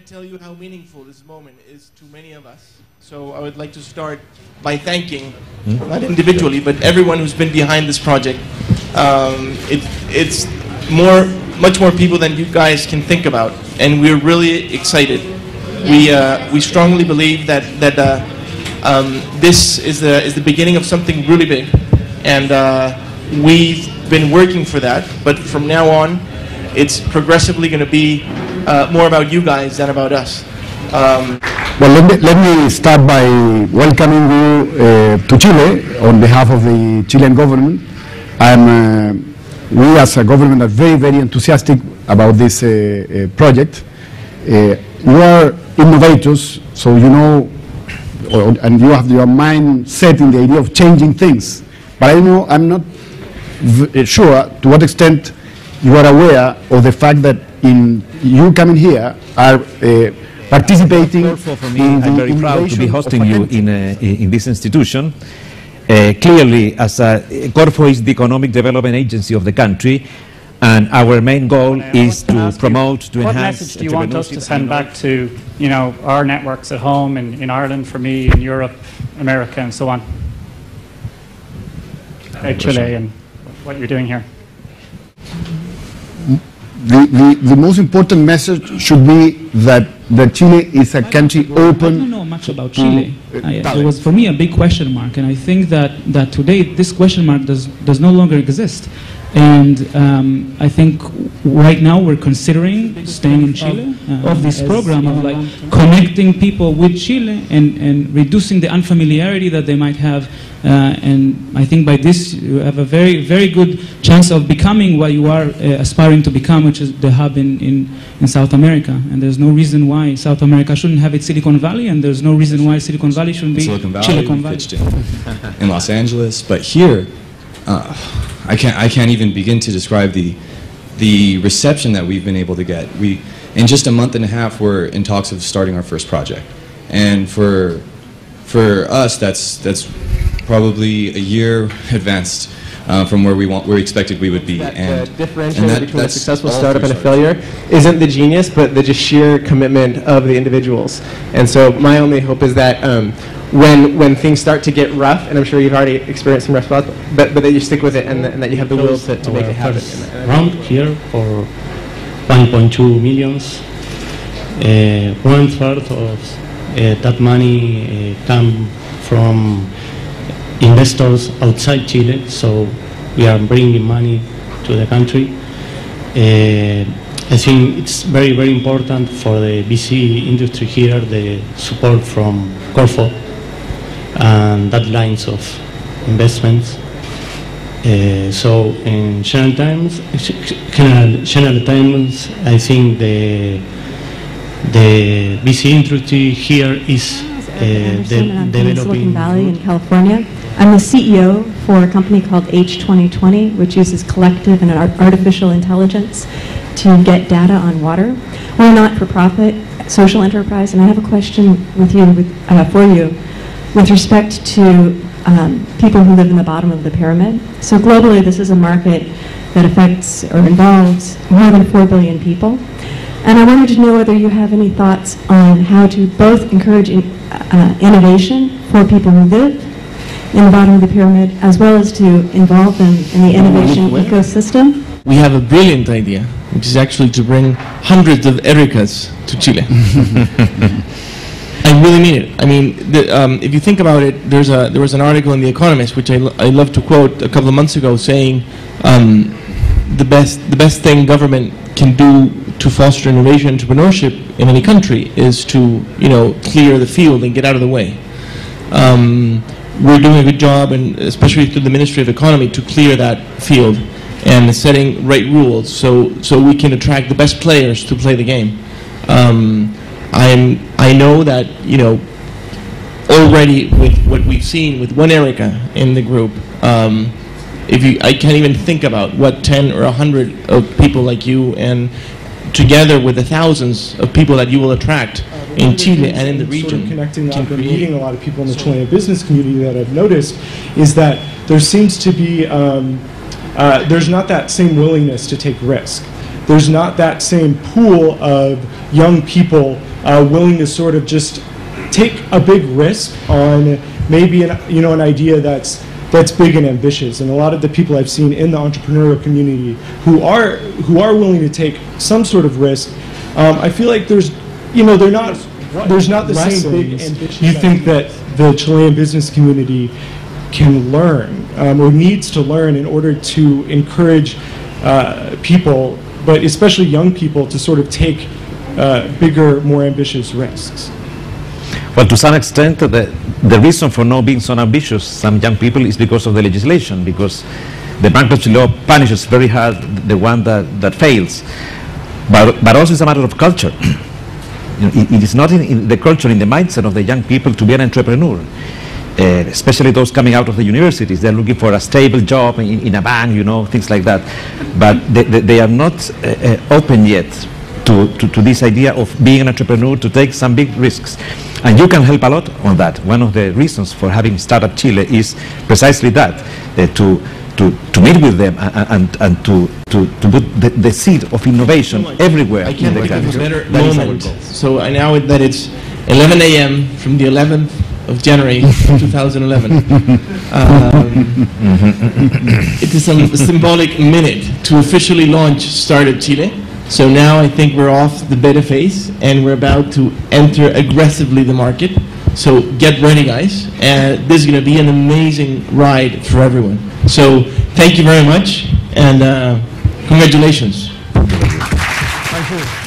can't tell you how meaningful this moment is to many of us. So I would like to start by thanking, not individually, but everyone who's been behind this project. It's much more people than you guys can think about, and we're really excited. We strongly believe that this is the beginning of something really big, and we've been working for that. But from now on, it's progressively going to be more about you guys than about us. Well, let me start by welcoming you to Chile on behalf of the Chilean government. We as a government are very, very enthusiastic about this project. You are innovators, so you know, and you have your mind set in the idea of changing things. But I'm not sure to what extent you are aware of the fact that you coming here are participating. Therefore, for me, I'm very proud to be hosting you in this institution. Clearly, as Corfo is the economic development agency of the country, and our main goal is to promote, to enhance. What message do you want us to send back to, our networks at home in Ireland, for me, in Europe, America, and so on? Chile and what you're doing here. The most important message should be that Chile is a country open. I don't know much about Chile. It was for me a big question mark, and I think that today this question mark does no longer exist. And I think right now we're considering staying in Chile of this program of like connecting people with Chile and reducing the unfamiliarity that they might have. And I think by this you have a very, very good chance of becoming what you are aspiring to become, which is the hub in South America. And there's no reason why South America shouldn't have its Silicon Valley, and there's no reason why Silicon Valley shouldn't be Silicon Valley. In Los Angeles, but here, I can't even begin to describe the reception that we've been able to get. In just a month and a half, we're in talks of starting our first project, and for us, that's probably a year advanced from where we expected we would be. And the differentiator between a successful startup and a failure isn't the genius, but the just sheer commitment of the individuals. And so my only hope is that when things start to get rough, and I'm sure you've already experienced some rough spots, but that you stick with it and that you have the will to make it happen. Round here for 1.2 millions. 1/3 of that money come from investors outside Chile, so we are bringing money to the country. I think it's very, very important for the VC industry here, the support from Corfo and that lines of investments. So in general terms, I think the VC industry here is developing. Silicon Valley in California. I'm the CEO for a company called H2020, which uses collective and artificial intelligence to get data on water. We're a not-for-profit social enterprise, and I have a question for you with respect to people who live in the bottom of the pyramid. So globally, this is a market that affects or involves more than 4 billion people. And I wanted to know whether you have any thoughts on how to both encourage innovation for people who live in the bottom of the pyramid, as well as to involve them in the innovation ecosystem. We have a brilliant idea, which is actually to bring hundreds of Ericas to Chile. I really mean it. I mean, if you think about it, there was an article in The Economist, which I love to quote, a couple of months ago, saying the best thing government can do to foster innovation and entrepreneurship in any country is to clear the field and get out of the way. We're doing a good job, and especially through the Ministry of Economy, to clear that field and setting right rules so we can attract the best players to play the game. I know that already with what we've seen with one Erica in the group, I can't even think about what 10 or 100 of people like you, and together with the thousands of people that you will attract in Chile and in the region. Sort of connecting that and meeting a lot of people in the Chilean business community that I've noticed is that there seems to be, there's not that same willingness to take risk. there's not that same pool of young people willing to sort of just take a big risk on maybe an idea that's big and ambitious. And a lot of the people I've seen in the entrepreneurial community who are willing to take some sort of risk, I feel like there's not the same big ambition. You think that the Chilean business community can learn or needs to learn in order to encourage people, but especially young people, to sort of take bigger, more ambitious risks? Well, to some extent, the reason for not being so ambitious, some young people, is because of the legislation, because the bankruptcy law punishes very hard the one that fails. But also it's a matter of culture. It is not in the culture, in the mindset of the young people to be an entrepreneur. Especially those coming out of the universities. They're looking for a stable job in a bank, things like that. But they are not open yet to this idea of being an entrepreneur, to take some big risks. And you can help a lot on that. One of the reasons for having Startup Chile is precisely that, to meet with them and to put the seed of innovation everywhere in the country. A better moment. So now that it's 11 a.m. from the 11th of January 2011. It is a symbolic minute to officially launch Startup Chile. So now I think we're off the beta phase and we're about to enter aggressively the market. So get ready, guys. And this is going to be an amazing ride for everyone. So thank you very much and congratulations. Thank you.